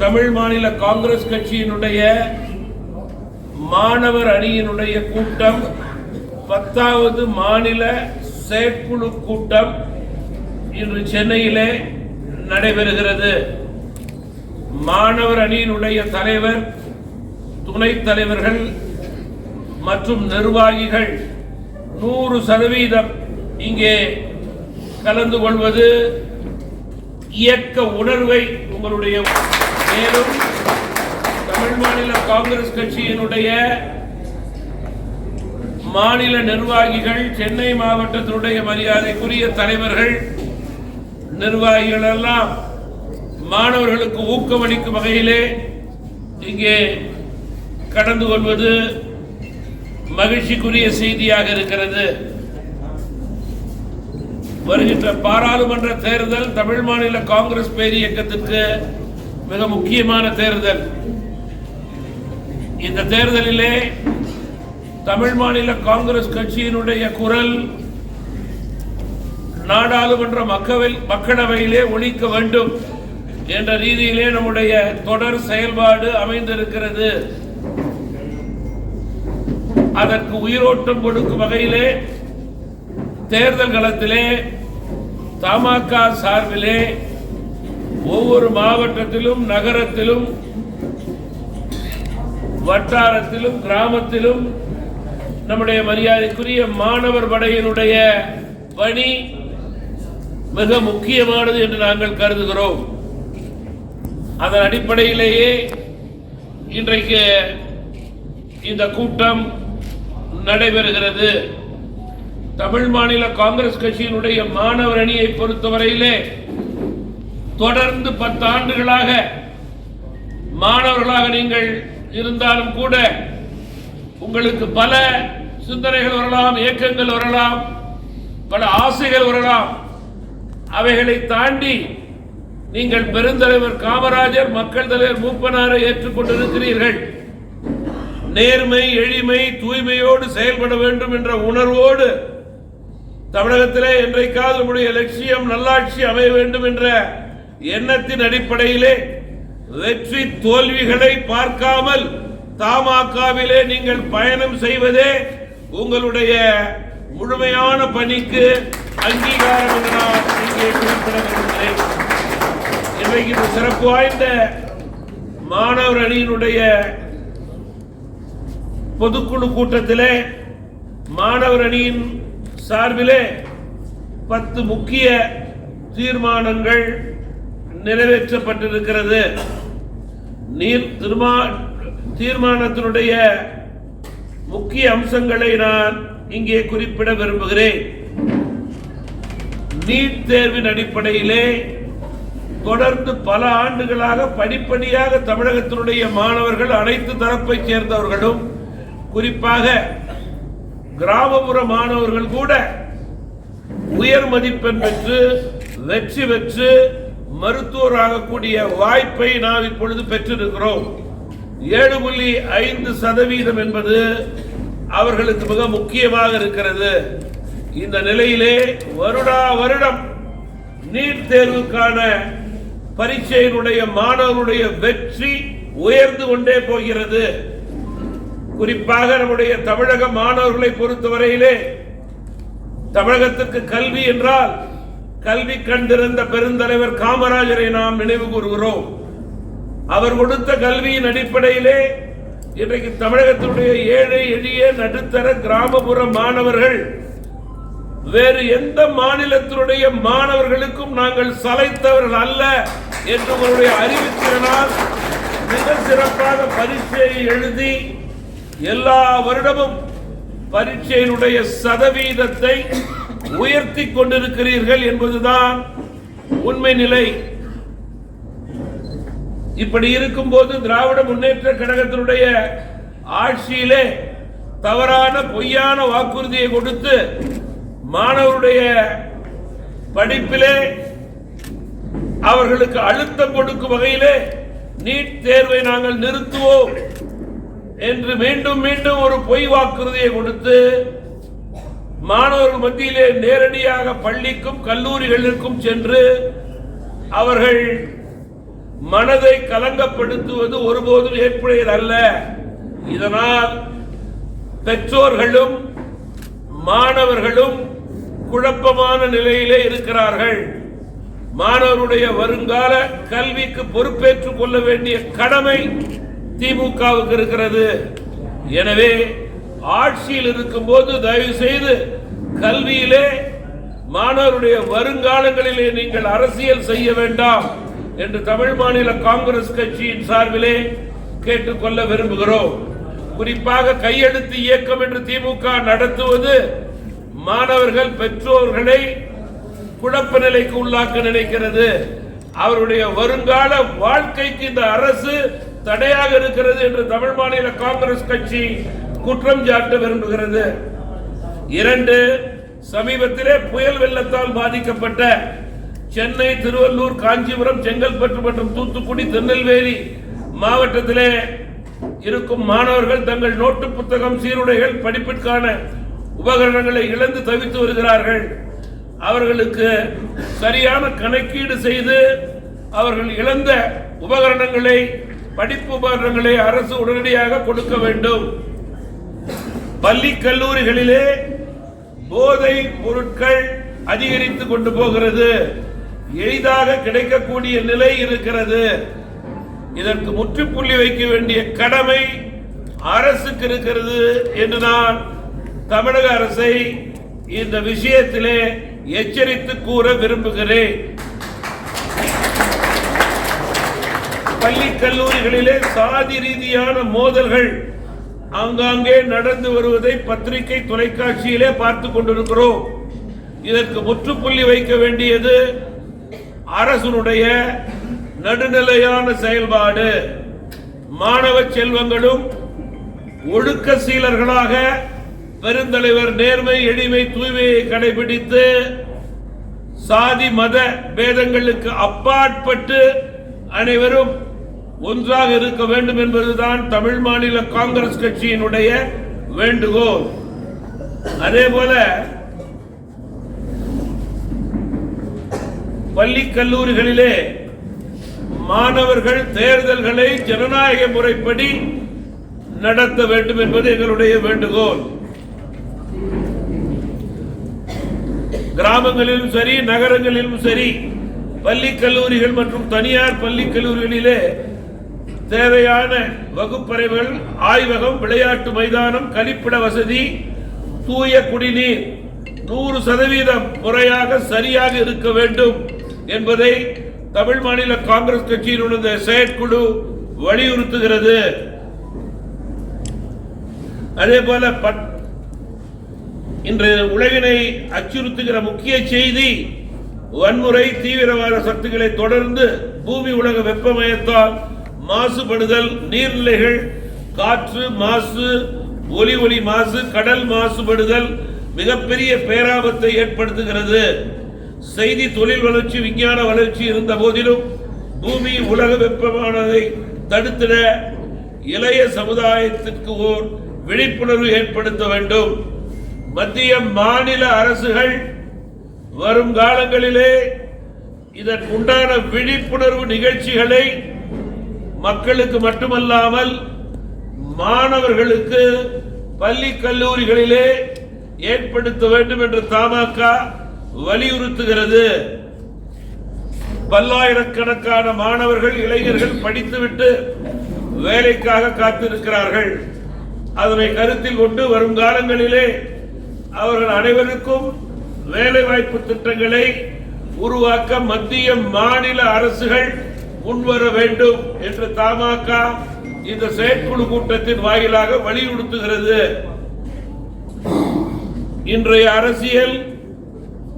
தமிழ் மாநில காங்கிரஸ் கட்சியினுடைய மாணவர் அணியினுடைய கூட்டம் 10வது மாநில செயற்குழு கூட்டம் இன்று சென்னையிலே நடைபெறுகிறது. மாணவர் அணியினுடைய தலைவர், துணைத் தலைவர்கள் மற்றும் நிர்வாகிகள் 100% இங்கே கலந்து கொள்வது இயக்க உணர்வை உங்களுடைய மேலும் தமிழ் மாநில காங்கிரஸ் கட்சியினுடைய மாநில நிர்வாகிகள், சென்னை மாவட்டத்தினுடைய மரியாதைக்குரிய தலைவர்கள், நிர்வாகிகள் எல்லாம் மாணவர்களுக்கு ஊக்கமளிக்கும் வகையிலே இங்கே கடந்து கொள்வது மகிழ்ச்சிக்குரிய செய்தியாக இருக்கிறது. வருகின்ற பாராளுமன்ற தேர்தல் தமிழ் மாநில காங்கிரஸ் பேர் இயக்கத்திற்கு மிக முக்கியமான தேர்தல். இந்த தேர்தலிலே தமிழ் மாநில காங்கிரஸ் கட்சியினுடைய குரல் நாடாளுமன்ற மக்களவையிலே ஒலிக்க வேண்டும் என்ற ரீதியிலே நம்முடைய தொடர் செயல்பாடு அமைந்திருக்கிறது. அதற்கு உயிரோட்டம் கொடுக்கும் வகையிலே தேர்தல் களத்திலே தமாக சார்பிலே ஒவ்வொரு மாவட்டத்திலும், நகரத்திலும், வட்டாரத்திலும், கிராமத்திலும் நம்முடைய மரியாதைக்குரிய மாணவர் படையினுடைய பணி மிக முக்கியமானது என்று நாங்கள் கருதுகிறோம். அதன் அடிப்படையிலேயே இன்றைக்கு இந்த கூட்டம் நடைபெறுகிறது. தமிழ் மாநில காங்கிரஸ் கட்சியினுடைய மாணவர் அணியை பொறுத்தவரையிலே தொடர்ந்து 10 ஆண்டுகளாக மாணவர்களாக நீங்கள் இருந்தாலும் கூட உங்களுக்கு பல சிந்தனைகள் வரலாம், இயக்கங்கள் வரலாம், பல ஆசைகள் வரலாம். அவைகளை தாண்டி நீங்கள் பெருந்தலைவர் காமராஜர், மக்கள் தலைவர் மூப்பனாரை ஏற்றுக்கொண்டிருக்கிறீர்கள். நேர்மை, எளிமை, தூய்மையோடு செயல்பட வேண்டும் என்ற உணர்வோடு தமிழகத்திலே என்றைக்காவது நம்முடைய லட்சியம் நல்லாட்சி அமைய வேண்டும் என்ற எண்ணத்தின் அடிப்படையிலே வெற்றி தோல்விகளை பார்க்காமல் தமாகவிலே நீங்கள் பயணம் செய்வதே உங்களுடைய முழுமையான பணிக்கு அங்கீகாரம் என்று நான் இங்கே குறிப்பிட விரும்புகிறேன். இன்றைக்கு இந்த சிறப்பு வாய்ந்த மாணவர் அணியினுடைய பொதுக்குழு கூட்டத்திலே மாணவர் அணியின் சார்பிலே 10 முக்கிய தீர்மானங்கள் நிறைவேற்றப்பட்டிருக்கிறது. தீர்மானத்தினுடைய முக்கிய அம்சங்களை நான் இங்கே குறிப்பிட விரும்புகிறேன். நீட் தேர்வின் அடிப்படையிலே தொடர்ந்து பல ஆண்டுகளாக படிப்படியாக தமிழகத்தினுடைய மாணவர்கள், அனைத்து தரப்பை சேர்ந்தவர்களும், குறிப்பாக கிராமப்புற மாணவர்கள் கூட உயர் மதிப்பெண் பெற்று வெற்றி பெற்று மருத்துவராகக்கூடிய வாய்ப்பை நாம் இப்பொழுது பெற்றிருக்கிறோம். 7.5% என்பது அவர்களுக்கு மிக முக்கியமாக இருக்கிறது. இந்த நிலையிலே வருடம் நீட் தேர்வுக்கான பரீட்சையினுடைய மாணவர்களுடைய வெற்றி உயர்ந்து கொண்டே போகிறது. குறிப்பாக நம்முடைய தமிழக மாணவர்களை பொறுத்தவரையிலே தமிழகத்துக்கு கல்வி என்றால் கல்வி கண்டிருந்த பெருந்தலைவர் காமராஜரை நாம் நினைவு கூறுகிறோம். அவர் கொடுத்த கல்வியின் அடிப்படையிலே இன்றைக்கு தமிழகத்தினுடைய ஏழை, எளிய, நடுத்தர, கிராமப்புற மாணவர்கள் வேறு எந்த மாநிலத்தினுடைய மாணவர்களுக்கும் நாங்கள் சளைத்தவர்கள் அல்ல என்று உங்களுடைய அறிவித்தினால் மிக சிறப்பாக பரீட்சையை எழுதி எல்லா வருடமும் பரீட்சையினுடைய சதவீதத்தை உயர்த்தி கொண்டிருக்கிறீர்கள் என்பதுதான் உண்மை நிலை. இப்படி இருக்கும்போது திராவிட முன்னேற்ற கழகத்தினுடைய ஆட்சியிலே தவறான, பொய்யான வாக்குறுதியை கொடுத்து மாணவருடைய படிப்பிலே அவர்களுக்கு அழுத்தம் கொடுக்கும் வகையிலே நீட் தேர்வை நாங்கள் நிறுத்துவோம் என்று மீண்டும் மீண்டும் ஒரு பொய் வாக்குறுதியை கொடுத்து மாணவர்கள் மத்தியிலே நேரடியாக பள்ளிக்கும் கல்லூரிகளுக்கும் சென்று அவர்கள் மனதை கலங்கப்படுத்துவது ஒருபோதும் ஏற்புடையது அல்ல. இதனால் பெற்றோர்களும் மாணவர்களும் குழப்பமான நிலையிலே இருக்கிறார்கள். மாணவருடைய வருங்கால கல்விக்கு பொறுப்பேற்றுக் கொள்ள வேண்டிய கடமை திமுகவுக்கு இருக்கிறது. எனவே ஆட்சியில் இருக்கும் போது தயவு செய்து கல்வியிலே மாணவருடைய வருங்காலங்களிலே நீங்கள் அரசியல் செய்ய வேண்டாம் என்று தமிழ் மாநில காங்கிரஸ் கட்சியின் சார்பிலே கேட்டுக்கொள்ள விரும்புகிறோம். குறிப்பாக கையெழுத்து இயக்கம் என்று திமுக நடத்துவது மாணவர்கள் பெற்றோர்களை குழப்ப நிலைக்கு உள்ளாக்க நினைக்கிறது. அவருடைய வருங்கால வாழ்க்கைக்கு இந்த அரசு தடையாக இருக்கிறது என்று தமிழ் மாநில காங்கிரஸ் கட்சி குற்றம் சாட்ட விரும்புகிறது. 2, சமீபத்திலே புயல் வெள்ளத்தால் பாதிக்கப்பட்ட சென்னை, திருவள்ளூர், காஞ்சிபுரம், செங்கல்பட்டு மற்றும் தூத்துக்குடி, திருநெல்வேலி மாவட்டத்திலே இருக்கும் மாணவர்கள் தங்கள் நோட்டு புத்தகம், சீருடைகள், படிப்பிற்கான உபகரணங்களை இழந்து தவித்து வருகிறார்கள். அவர்களுக்கு சரியான கணக்கீடு செய்து அவர்கள் இழந்த உபகரணங்களை, படிப்பு உபகரணங்களை அரசு உடனடியாக கொடுக்க வேண்டும். பள்ளி கல்லூரிகளிலே போதை பொருட்கள் அதிகரித்து கொண்டு போகிறது. எளிதாக கிடைக்கக்கூடிய நிலை இருக்கிறது. இதற்கு முற்றுப்புள்ளி வைக்க வேண்டிய கடமை அரசுக்கு இருக்கிறது என்று நான் தமிழக அரசை இந்த விஷயத்திலே எச்சரித்து கூற விரும்புகிறேன். பள்ளி கல்லூரிகளிலே சாதி ரீதியான மோதல்கள் ஆங்காங்கே நடந்து வருவதை பத்திரிகை, தொலைக்காட்சியிலே பார்த்து கொண்டிருக்கிறோம். இதற்கு முற்றுப்புள்ளி வைக்க வேண்டியது அரசுடைய நடுநிலையான செயல்பாடு. மாணவ செல்வங்களும் ஒழுக்க சீலர்களாக பெருந்தலைவர் நேர்மை, எளிமை, தூய்மையை கடைபிடித்து சாதி மத பேதங்களுக்கு அப்பாற்பட்டு அனைவரும் ஒன்றாக இருக்க வேண்டும் என்பதுதான் தமிழ் மாநில காங்கிரஸ் கட்சியினுடைய வேண்டுகோள். அதேபோல பள்ளி கல்லூரிகளிலே மாணவர்கள் தேர்தல்களை ஜனநாயக முறைப்படி நடத்த வேண்டும் என்பது எங்களுடைய வேண்டுகோள். கிராமங்களிலும் சரி, நகரங்களிலும் சரி, பள்ளி கல்லூரிகள் மற்றும் தனியார் பள்ளி கல்லூரிகளிலே தேவையான வகுப்பறைகள், ஆய்வகம், விளையாட்டு மைதானம், கழிப்பிட வசதி, தூய குடிநீர் 100% முறையாக சரியாக இருக்க வேண்டும் என்பதை தமிழ் மாநில காங்கிரஸ் கட்சியினுடைய செயற்குழு வலியுறுத்துகிறது. அதேபோல இன்று உலகினை அச்சுறுத்துகிற முக்கிய செய்தி வன்முறை, தீவிரவாத சக்திகளை தொடர்ந்து பூமி உலக வெப்பமயத்தால் மாசுபடுதல், நீர்நிலைகள், காற்று மாசு, ஒலி மாசு, கடல் மாசுபடுதல் மிகப்பெரிய பேராபத்தை ஏற்படுத்துகிறது. செய்தி, தொழில் வளர்ச்சி, விஞ்ஞான வளர்ச்சி இருந்த போதிலும் பூமி உலக வெப்பமானதை தடுத்திட இளைய சமுதாயத்திற்கு ஓர் விழிப்புணர்வு ஏற்படுத்த வேண்டும். மத்திய மாநில அரசுகள் வரும் காலங்களிலே இதற்குண்டான விழிப்புணர்வு நிகழ்ச்சிகளை மக்களுக்கு மட்டுமல்லாமல் மாணவர்களுக்கு பள்ளி கல்லூரிகளிலே ஏற்படுத்த வேண்டும் என்று தமாக வலியுறுத்துகிறது. பல்லாயிரக்கணக்கான மாணவர்கள், இளைஞர்கள் படித்துவிட்டு வேலைக்காக காத்திருக்கிறார்கள். அதனை கருத்தில் கொண்டு வரும் காலங்களிலே அவர்கள் அனைவருக்கும் வேலை வாய்ப்பு திட்டங்களை உருவாக்க மத்திய மாநில அரசுகள் முன்வர வேண்டும் என்று தமாக இந்த செயற்குழு கூட்டத்தின் வாயிலாக வலியுறுத்துகிறது. இன்றைய அரசியல்,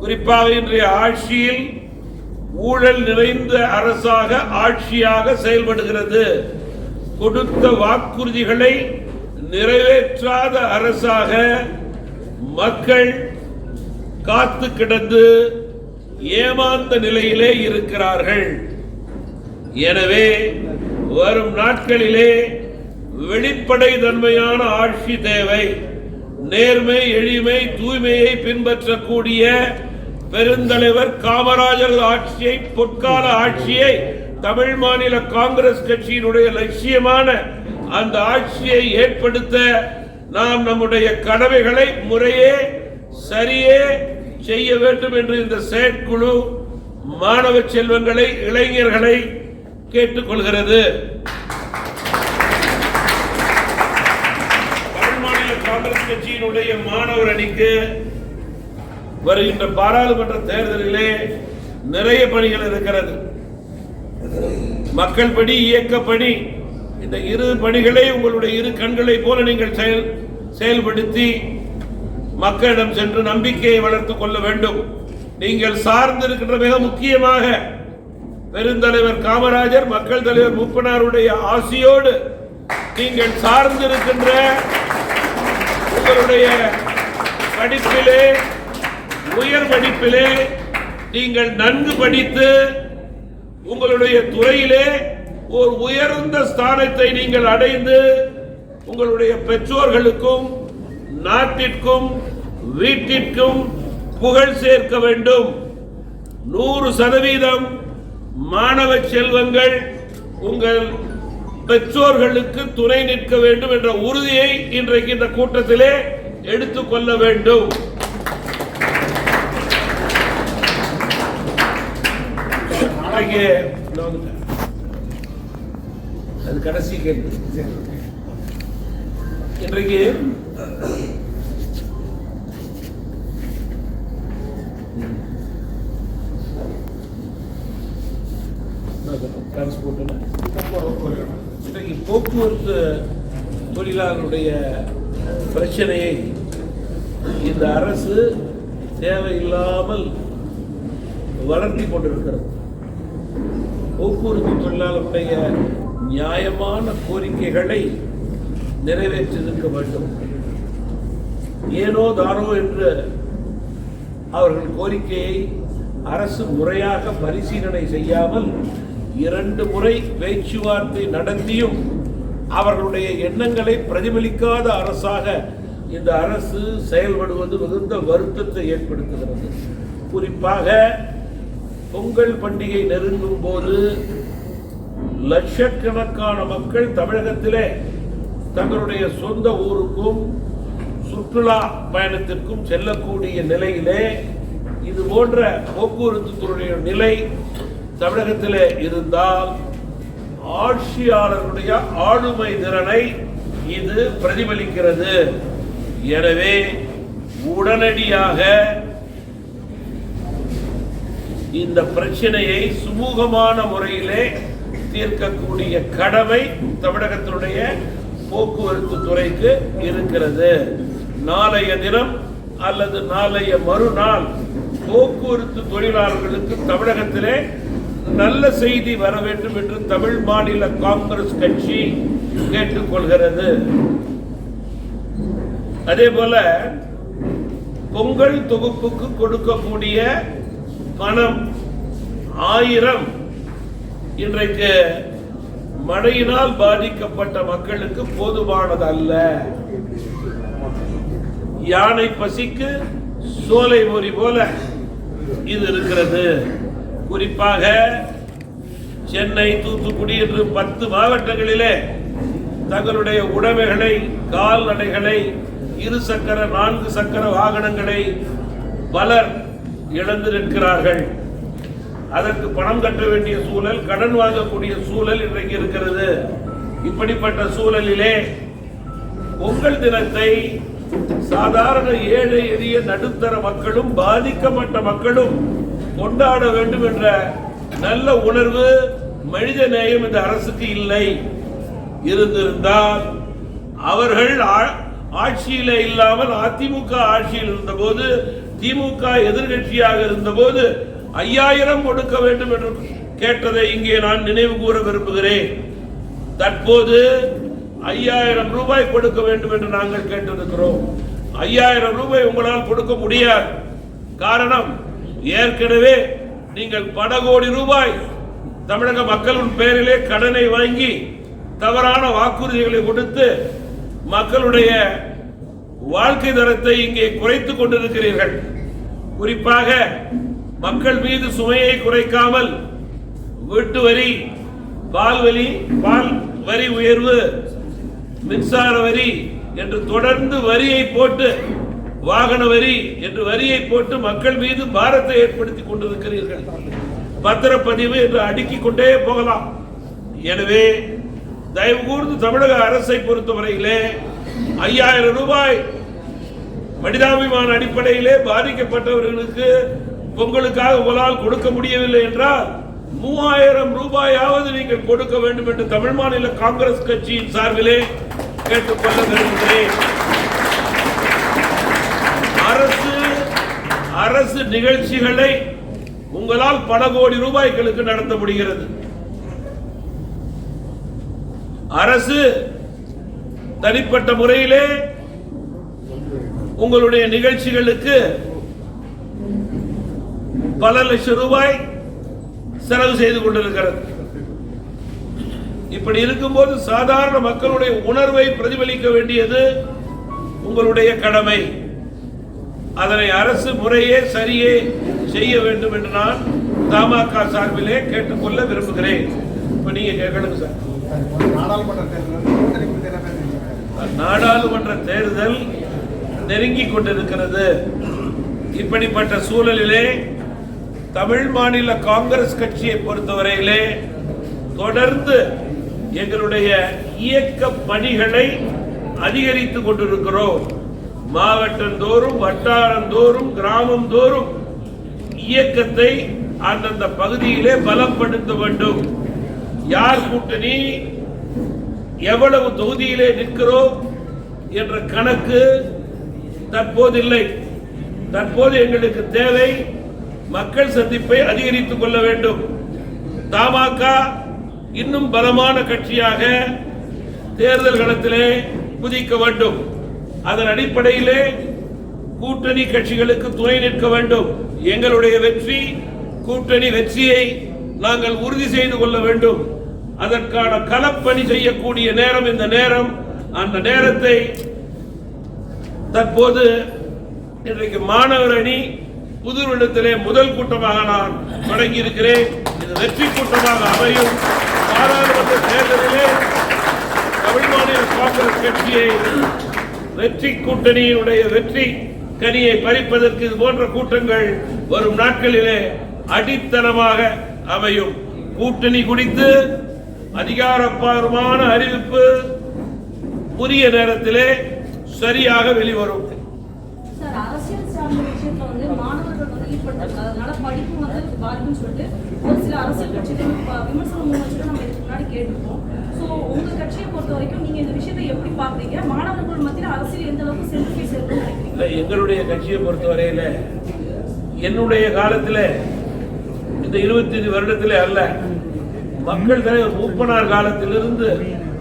குறிப்பாக இன்றைய ஆட்சியில் ஊழல் நிறைந்த அரசாக, ஆட்சியாக செயல்படுகிறது. கொடுத்த வாக்குறுதிகளை நிறைவேற்றாத அரசாக மக்கள் காத்து கிடந்து ஏமாந்த நிலையிலே இருக்கிறார்கள். எனவே வரும் நாட்களிலே வெளிப்படை தன்மையான ஆட்சி தேவை. நேர்மை, எளிமை, தூய்மையை பின்பற்றக்கூடிய பெருந்தலைவர் காமராஜர் ஆட்சியை, பொற்கால ஆட்சியை தமிழ் மாநில காங்கிரஸ் கட்சியினுடைய லட்சியமான அந்த ஆட்சியை ஏற்படுத்த நாம் நம்முடைய கடமைகளை முறையே சரியே செய்ய வேண்டும் என்று இந்த செயற்குழு மாணவ செல்வங்களை இளைஞர்களை கேட்டுக்கொள்கிறது. தமிழ் மாநில காங்கிரஸ் கட்சியினுடைய மாணவர் அணிக்கு வருகின்ற பாராளுமன்ற தேர்தலிலே நிறைய பணிகள் இருக்கிறது. மக்கள் பணி, இயக்க பணி, இந்த இரு பணிகளை உங்களுடைய இரு கண்களை போல நீங்கள் செயல்படுத்தி மக்களிடம் சென்று நம்பிக்கையை வளர்த்துக் கொள்ள வேண்டும். நீங்கள் சார்ந்திருக்கின்ற மிக முக்கியமாக பெருந்தலைவர் காமராஜர், மக்கள் தலைவர் மூப்பனாருடைய ஆசியோடு நீங்கள் சார்ந்திருக்கின்ற உங்களுடைய படிப்பிலே, உயர் படிப்பிலே நீங்கள் நன்கு படித்து உங்களுடைய துறையிலே ஒரு உயர்ந்த ஸ்தானத்தை நீங்கள் அடைந்து உங்களுடைய பெற்றோர்களுக்கும் நாட்டிற்கும் வீட்டிற்கும் புகழ் சேர்க்க வேண்டும். 100% மாணவ செல்வங்கள் உங்கள் பெற்றோர்களுக்கு துணை நிற்க வேண்டும் என்ற உறுதியை இன்றைக்கு இந்த கூட்டத்திலே எடுத்துக்கொள்ள வேண்டும். அது கடைசி கேள்வி. இன்றைக்கு போக்குவரத்து தொழிலாளருடைய பிரச்சனையை இந்த அரசு தேவையில்லாமல் வளர்த்தி கொண்டிருக்கிறது. போக்குவரத்து தொழிலாளருடைய நியாயமான கோரிக்கைகளை நிறைவேற்றிருக்க வேண்டும். ஏனோ தானோ என்று அவர்கள் கோரிக்கையை அரசு முறையாக பரிசீலனை செய்யாமல் 2 முறை பேச்சுவார்த்தை நடத்தியும் அவர்களுடைய எண்ணங்களை பிரதிபலிக்காத அரசாக இந்த அரசு செயல்படுவது மிகுந்த வருத்தத்தை ஏற்படுத்துகிறது. குறிப்பாக பொங்கல் பண்டிகை நெருங்கும் போது லட்சக்கணக்கான மக்கள் தமிழகத்திலே தங்களுடைய சொந்த ஊருக்கும் சுற்றுலா பயணத்திற்கும் செல்லக்கூடிய நிலையிலே இது போன்ற போக்குவரத்து துறையுடைய நிலை தமிழகத்திலே இருந்தால் ஆட்சியாளர்களுடைய ஆளுமை திறனை இது பிரதிபலிக்கிறது. எனவே உடனடியாக இந்த பிரச்சனையை சுமூகமான முறையிலே தீர்க்கக்கூடிய கடமை தமிழகத்தினுடைய போக்குவரத்து துறைக்கு இருக்கிறது. நாளைய தினம் அல்லது நாளைய மறுநாள் போக்குவரத்து தொழிலாளர்களுக்கு தமிழகத்திலே நல்ல செய்தி வர வேண்டும் என்று தமிழ் மாநில காங்கிரஸ் கட்சி கேட்டுக்கொள்கிறது. அதே போல பொங்கல் தொகுப்புக்கு கொடுக்கக்கூடிய பணம் 1000 இன்றைக்கு மழையினால் பாதிக்கப்பட்ட மக்களுக்கு போதுமானது அல்ல. யானை பசிக்கு சோலை பொறி போல இது இருக்கிறது. குறிப்பாக சென்னை, தூத்துக்குடி என்று 10 மாவட்டங்களிலே தங்களுடைய உடைமைகளை, கால்நடைகளை, 2 சக்கர 4 சக்கர வாகனங்களை பலர் இழந்து நிற்கிறார்கள். அதற்கு பணம் கட்ட வேண்டிய சூழல், கடன் வாங்கக்கூடிய சூழல் இன்றைக்கு இருக்கிறது. இப்படிப்பட்ட சூழலிலே பொங்கல் தினத்தை சாதாரண ஏழை எளிய நடுத்தர மக்களும் பாதிக்கப்பட்ட மக்களும் கொண்டாட வேண்டும் என்ற நல்ல உணர்வு, மனித நேயம் இந்த அரசுக்கு இல்லை. இருந்திருந்தால் அவர்கள் ஆட்சியில இல்லாமல் அதிமுக ஆட்சியில் இருந்தபோது, திமுக எதிர்கட்சியாக இருந்தபோது 5000 கொடுக்க வேண்டும் என்று கேட்டதை இங்கே நான் நினைவு கூற விரும்புகிறேன். தற்போது 5000 ரூபாய் கொடுக்க வேண்டும் என்று நாங்கள் கேட்டிருக்கிறோம். 5000 ரூபாய் உங்களால் கொடுக்க முடியாது. காரணம், ஏற்கனவே நீங்கள் பல கோடி ரூபாய் தமிழக மக்களின் பெயரிலே கடனை வாங்கி தவறான வாக்குறுதிகளை கொடுத்து மக்களுடைய வாழ்க்கை தரத்தை இங்கே குறைத்துக் கொண்டிருக்கிறீர்கள். குறிப்பாக மக்கள் மீது சுமையை குறைக்காமல் வீட்டு வரி, பால் வரி உயர்வு, மின்சார வரி என்று தொடர்ந்து வரியை போட்டு, வாகன வரி என்று வரியை போட்டு மக்கள் மீது பாரத்தை ஏற்படுத்தி கொண்டிருக்கிறீர்கள். பத்திரப்பதிவு என்று அடுக்கிக் கொண்டே போகலாம். எனவே தயவு கூர்ந்து தமிழக அரசை பொறுத்தவரையிலே 5000 ரூபாய் மனிதாபிமான அடிப்படையிலே பாதிக்கப்பட்டவர்களுக்கு பொங்கலுக்காக உங்களால் கொடுக்க முடியவில்லை என்றால் 3000 ரூபாயாவது நீங்கள் கொடுக்க வேண்டும் என்று தமிழ் மாநில காங்கிரஸ் கட்சியின் சார்பிலே கேட்டுக்கொள்ள விரும்புகிறேன். அரசு நிகழ்ச்சிகளை உங்களால் பல கோடி ரூபாய்களுக்கு நடத்த முடிகிறது. அரசு தனிப்பட்ட முறையிலே உங்களுடைய நிகழ்ச்சிகளுக்கு பல லட்சம் ரூபாய் செலவு செய்து கொண்டிருக்கிறது. இப்படி இருக்கும்போது சாதாரண மக்களுடைய உணர்வை பிரதிபலிக்க வேண்டியது உங்களுடைய கடமை. அதனை அரசு முறையே சரியே செய்ய வேண்டும் என்று நான் தமாக சார்பிலே கேட்டுக்கொள்ள விரும்புகிறேன். இப்ப நீங்க கேட்கணும் சார். நாடாளுமன்ற தேர்தல் நெருங்கிக் கொண்டிருக்கிறது. இப்படிப்பட்ட சூழலிலே தமிழ் மாநில காங்கிரஸ் கட்சியை பொறுத்தவரையிலே தொடர்ந்து எங்களுடைய இயக்க பணிகளை அதிகரித்துக் கொண்டிருக்கிறோம். மாவட்டந்தோறும், வட்டாரந்தோறும், கிராமம் தோறும் இயக்கத்தை அந்தந்த பகுதியிலே பலப்படுத்த வேண்டும். யார் கூட்டணி, எவ்வளவு தொகுதியிலே நிற்கிறோம் என்ற கணக்கு தற்போது இல்லை. தற்போது எங்களுக்கு தேவை மக்கள் சந்திப்பை அதிகரித்துக் கொள்ள வேண்டும். தமாக இன்னும் பலமான கட்சியாக தேர்தல் களத்திலே குதிக்க வேண்டும். அதன் அடிப்படையிலே கூட்டணி கட்சிகளுக்கு துணை நிற்க வேண்டும். எங்களுடைய வெற்றி, கூட்டணி வெற்றியை நாங்கள் உறுதி செய்து கொள்ள வேண்டும். அதற்கான களப்பணி செய்யக்கூடிய நேரம் இந்த நேரம். அந்த நேரத்தை தற்போது இன்றைக்கு மாணவர் அணி புதுவிடத்திலே முதல் கூட்டமாக நான் தொடங்கி இருக்கிறேன். இது வெற்றி கூட்டமாக அமையும். பாராளுமன்ற தேர்தலிலே தமிழ் மாநில காங்கிரஸ் கட்சியை வெற்றி கூட்டணியினுடைய வெற்றி கனியை பறிப்பதற்கு இது போன்ற கூட்டங்கள் வரும் நாட்களிலே அடித்தளமாக அமையும். கூட்டணி குறித்து அதிகாரப்பூர்வமான அறிவிப்பு உரிய நேரத்திலே சரியாக வெளிவரும். அரசியல் சார்ந்த விஷயத்துல வந்து மாணவர்கள் வந்து ஈடுபடுறதுனால படிப்பு வந்து பாதிக்கும்னு சொல்லிட்டு ஒரு சில அரசியல் கட்சிகள் விமர்சனம் முன்வச்சுட்டு நம்ம இதுக்கு முன்னாடி கேட்டிருக்கோம். ஸோ உங்க கட்சியை பொறுத்த வரைக்கும் நீங்க இந்த விஷயத்தை எப்படி பாக்குறீங்க? மாணவர்கள் மத்தியில் அரசியல் எந்த அளவுக்கு செலுத்தி செல்லும் நினைக்கிறீங்க? எங்களுடைய கட்சியை பொறுத்தவரையில என்னுடைய காலத்தில் இந்த 25 வருடத்திலே அல்ல, மக்கள் தலைவர் மூப்பனார் காலத்திலிருந்து,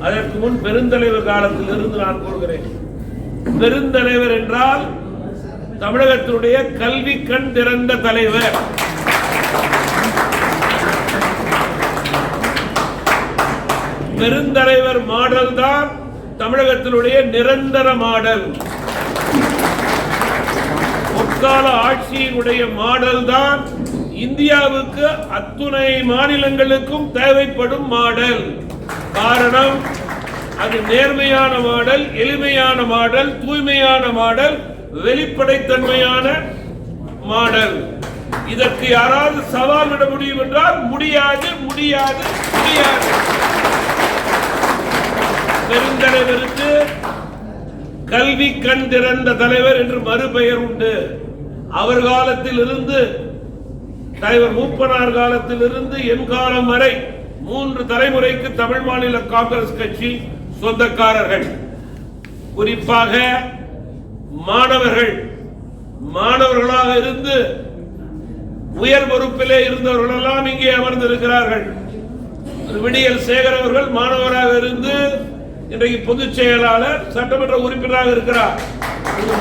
அதற்கு முன் பெருந்தலைவர் காலத்திலிருந்து நான் கூறுகிறேன். பெருந்தலைவர் என்றால் தமிழகத்தினுடைய கல்வி கண் திறந்த தலைவர். பெருந்தலைவர் மாடல் தான் தமிழகத்தினுடைய நிரந்தர மாடல். முற்கால ஆட்சியினுடைய மாடல் தான் இந்தியாவுக்கு அத்துணை மாநிலங்களுக்கும் தேவைப்படும் மாடல். காரணம், அது நேர்மையான மாடல், எளிமையான மாடல், தூய்மையான மாடல், வெளிப்படைத்தன்மையான மாடல். இதற்கு யாராவது சவால் விட முடியும் என்றால் முடியாது, முடியாது, முடியாது. பெருந்தலைவருக்கு கல்வி கண் திறந்த தலைவர் என்று மறுபெயர் உண்டு. அவர் காலத்தில் இருந்து, தலைவர் மூப்பனார் காலத்தில் இருந்து என் காலம் வரை 3 தலைமுறைக்கு தமிழ் மாநில காங்கிரஸ் கட்சி சொந்தக்காரர்கள். குறிப்பாக மாணவர்களாக இருந்து உயர் பொறுப்பிலே இருந்தவர்கள் எல்லாம் இங்கே அமர்ந்திருக்கிறார்கள். விடியல் சேகர் அவர்கள் மாணவராக இருந்து இன்றைக்கு பொதுச் செயலாளர், சட்டமன்ற உறுப்பினராக இருக்கிறார்.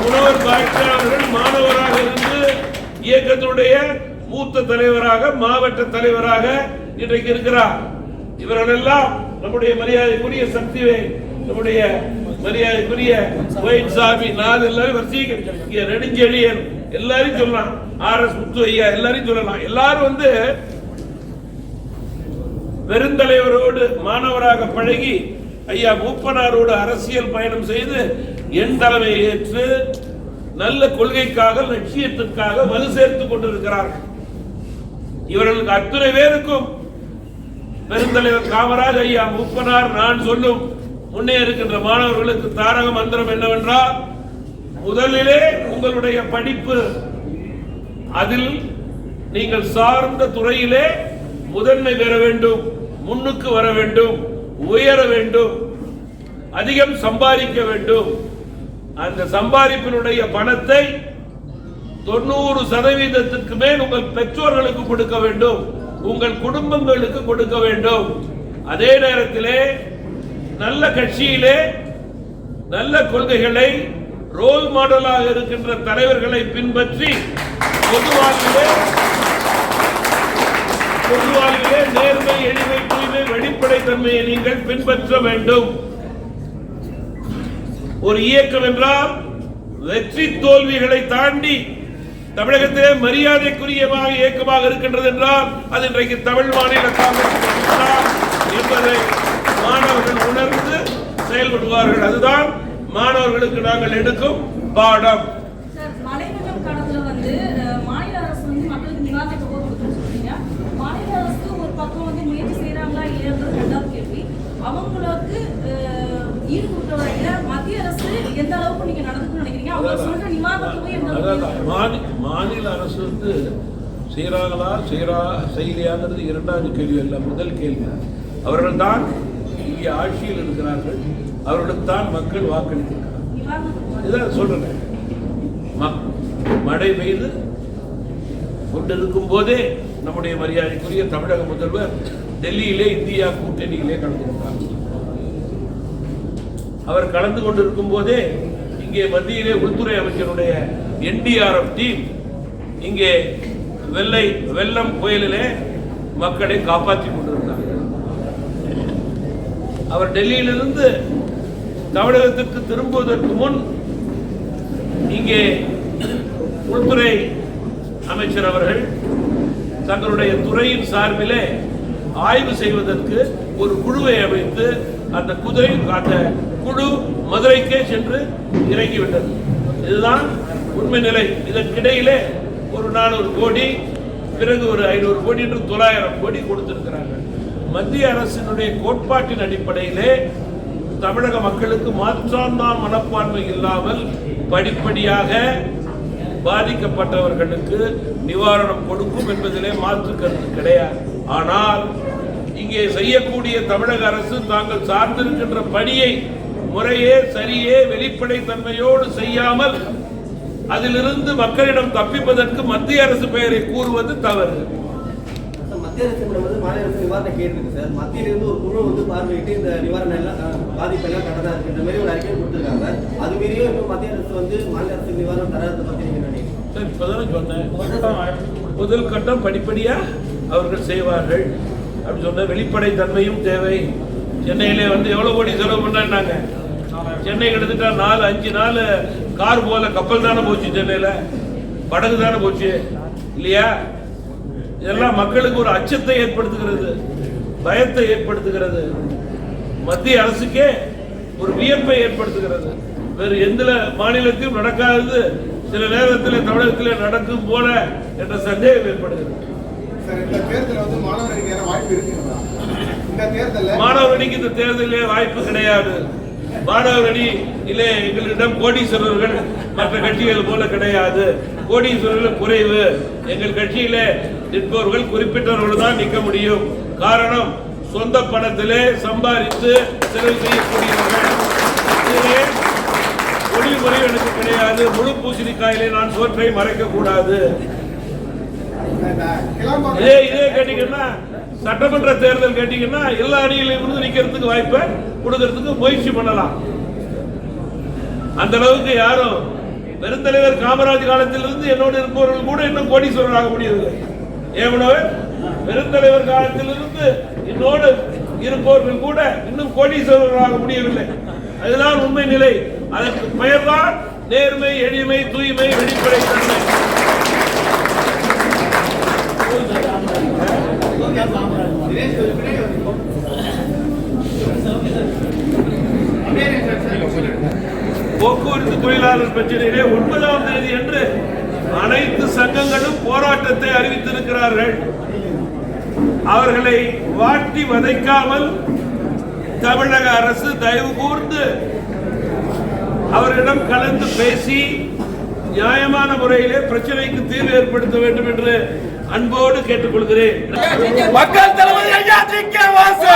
முனவர் பாட்ஷா அவர்கள் மாணவராக இருந்து இயக்கத்தினுடைய மூத்த தலைவராக, மாவட்ட தலைவராக இன்றைக்கு இருக்கிறார். இவர்கள் எல்லாம் நம்முடைய மரியாதைக்குரிய சக்திவே, நம்முடைய மரியாதைக்குரிய சாமி, நான் எல்லாரும் வரிசைக்கு நெடுஞ்செழியன் எல்லாரையும் சொல்லலாம், RS முத்து ஐயா எல்லாரையும் சொல்லலாம். எல்லாரும் பெருந்தலைவரோடு மாணவராக பழகி ஐயா மூப்பனாரோடு அரசியல் பயணம் செய்து என் தலைமையை ஏற்று நல்ல கொள்கைக்காக லட்சியத்திற்காக வலு சேர்த்துக் கொண்டிருக்கிறார்கள். இவர்களுக்கு அத்தனை பேருக்கும் பெருந்தலைவர் காமராஜ் ஐயா மூப்பனார் நான் சொல்லும் முன்னே இருக்கின்ற மாணவர்களுக்கு தாரக மந்திரம் என்னவென்றால், முதலிலே உங்களுடைய படிப்பு, அதில் நீங்கள் சார்ந்த துறையிலே முதன்மை பெற வேண்டும், முன்னுக்கு வர வேண்டும், உயர வேண்டும், அதிகம் சம்பாதிக்க வேண்டும். அந்த சம்பாதிப்பினுடைய பணத்தை 90% மேல் உங்கள் பெற்றோர்களுக்கு கொடுக்க வேண்டும், உங்கள் குடும்பங்களுக்கு கொடுக்க வேண்டும். அதே நேரத்திலே நல்ல கட்சியிலே நல்ல கொள்கைகளை ரோல் மாடலாக இருக்கின்ற தலைவர்களை பின்பற்றி பொது வாழ்விலே நேர்மை, எளிமை, தூய்மை, வெளிப்படைத்தன்மையை நீங்கள் பின்பற்ற வேண்டும். ஒரு இயக்கம் என்றால் வெற்றி தோல்விகளை தாண்டி தமிழகத்திலே மரியாதைக்குரிய இயக்கமாக இருக்கின்றது என்றால் அது இன்றைக்கு தமிழ் மாநில காங்கிரஸ் என்பதை மாணவர்கள் உணர்ந்து செயல்படுவார்கள். அதுதான் மாணவர்களுக்கு நாங்கள் எடுக்கும் பாடம். மலைநகரம் காலத்துல மாநில அரசு மக்களுக்கு நிவாரண தொகை கொடுக்குன்னு சொல்றீங்க. மாநில அரசு ஒரு பக்கம் முயற்சி செய்யறாங்களா இல்லையான்றது ரெண்டாவது கேள்வி. அவங்களுக்கு ஈடு கொடுக்கறவங்க மத்திய அரசு எந்த அளவுக்கு நீங்க நடந்துக்கணும்னு நினைக்கிறீங்க? அவங்க சொல்ற நிவாரண தொகை மாநில அரசு செய்யறாங்களா செய்யலையாங்கிறது இரண்டாவது கேள்வி அல்ல, முதல் கேள்வி. அவர்கள் தான் இங்கே ஆட்சியில் இருக்கிறார்கள், அவர்களுக்கு தான் மக்கள் வாக்களித்திருக்கிறார்கள். இதான் சொல்றேன். மழை பெய்து கொண்டிருக்கும் போதே நம்முடைய மரியாதைக்குரிய தமிழக முதல்வர் டெல்லியிலே இந்தியா கூட்டணியிலே கலந்து கொண்டார். அவர் கலந்து கொண்டிருக்கும் போதே இங்கே மத்தியிலே உள்துறை அமைச்சருடைய NDRF டீம் இங்கே வெள்ளம் புயலிலே மக்களை காப்பாற்றி கொண்டிருந்தார். அவர் டெல்லியிலிருந்து தமிழகத்திற்கு திரும்புவதற்கு முன் இங்கே உள்துறை அமைச்சர் அவர்கள் தங்களுடைய துறையின் சார்பிலே ஆய்வு செய்வதற்கு ஒரு குழுவை அமைத்து அந்த குழு மதுரைக்கே சென்று இறங்கிவிட்டது. இதுதான் உண்மை நிலை. இதற்கிடையிலே ஒரு 400 கோடி, பிறகு ஒரு 500 கோடி என்று 900 கோடி கொடுத்திருக்கிறார்கள். மத்திய அரசினுடைய கோட்பாட்டின் அடிப்படையிலே தமிழக மக்களுக்கு மாற்றாந்தான் மனப்பான்மை இல்லாமல் படிப்படியாக பாதிக்கப்பட்டவர்களுக்கு நிவாரணம் கொடுக்கும் என்பதிலே மாற்று கருத்து கிடையாது. ஆனால் இங்கே செய்யக்கூடிய தமிழக அரசு தாங்கள் சார்ந்திருக்கின்ற பணியை முறையே சரியே வெளிப்படைத்தன்மையோடு செய்யாமல் அதிலிருந்து மக்களிடம் தப்பிப்பதற்கு மத்திய அரசு பெயரை கூறுவது தவறு. மத்திய அரசு மாநில அரசு நிவாரணம் கேட்டிருக்கு சார். மத்தியிலிருந்து ஒரு குழு பார்வையிட்டு இந்த நிவாரணம் எல்லாம் பாதிப்பெல்லாம் கடனா இருக்குன்ற மாதிரி ஒரு அறிக்கை கொடுத்துருக்காங்க. அது மீறியும் இன்னும் மத்திய அரசு மாநில அரசு நிவாரணம் தராத பத்தி நீங்க நினைக்கிறீங்க? இப்பதானே சொன்னேன், முதல் கட்டம் படிப்படியா அவர்கள் செய்வார்கள் அப்படி சொன்ன வெளிப்படைத்தன்மையும் தேவை. சென்னையிலே எவ்வளவு கோடி செலவு பண்ணாங்க? சென்னை கிட்டத்தட்ட 4-5 நாள் கார் போல கப்பல் தானே போச்சு, சென்னையில படகு தானே போச்சு இல்லையா? இதெல்லாம் மக்களுக்கு ஒரு அச்சத்தை ஏற்படுத்துகிறது, பயத்தை ஏற்படுத்துகிறது, மத்திய அரசுக்கே ஒரு வியப்பை ஏற்படுத்துகிறது. வேறு எந்த மாநிலத்திலும் நடக்காதது சில நேரத்தில் தமிழகத்தில் நடக்கும் போல என்ற சந்தேகம் ஏற்படுகிறது. மாணவர் அணிக்கு இந்த தேர்தலிலே வாய்ப்பு கிடையாது. மாணவர் அணி இல்லை, எங்களிடம் கோடீஸ்வரர்கள் மற்ற கட்சிகள் போல கிடையாது. கோடீஸ்வரர்கள் குறைவு. எங்கள் கட்சியிலே நிற்பவர்கள் குறிப்பிட்டவர்கள் தான் நிற்க முடியும். காரணம், சொந்த பணத்திலே சம்பாதித்து செலவு செய்யக்கூடியவர்கள். இதிலே ஒளிவு முறைவு எனக்கு கிடையாது. முழு பூசணிக்காயிலே நான் சோற்றை மறைக்க கூடாது. இதே கேட்டீங்கன்னா, சட்டமன்ற தேர்தல் கேட்டீங்கன்னா எல்லா அணியிலும் இருந்து நிக்கிறதுக்கு வாய்ப்பை கொடுக்கறதுக்கு முயற்சி பண்ணலாம். அந்த அளவுக்கு யாரும் பெருந்தலைவர் காமராஜ் காலத்திலிருந்து என்னோடு இருப்பவர்கள் கூட இன்னும் கோடீஸ்வரராக முடியவில்லை. ஏவனவே பெருந்தலைவர் காலத்திலிருந்து என்னோடு இருப்பவர்கள் கூட இன்னும் கோடீஸ்வரராக முடியவில்லை. அதுதான் உண்மை நிலை. அதற்கு பெயர்தான் நேர்மை, எளிமை, தூய்மை, வெளிப்படைத்தன்மை. போக்குவரத்து தொழிலாளர் பிரச்சனையிலே 9ஆம் தேதி என்று அனைத்து சங்கங்களும் போராட்டத்தை அறிவித்திருக்கிறார்கள். அவர்களை வாட்டி வதைக்காமல் தமிழக அரசு தயவு கூர்ந்து அவரிடம் கலந்து பேசி நியாயமான முறையிலே பிரச்சனைக்கு தீர்வு ஏற்படுத்த வேண்டும் என்று அன்போடு கேட்டுக்கொள்கிறேன். மக்கள் தளபதி ஐயா ஜி.கே. வாசு.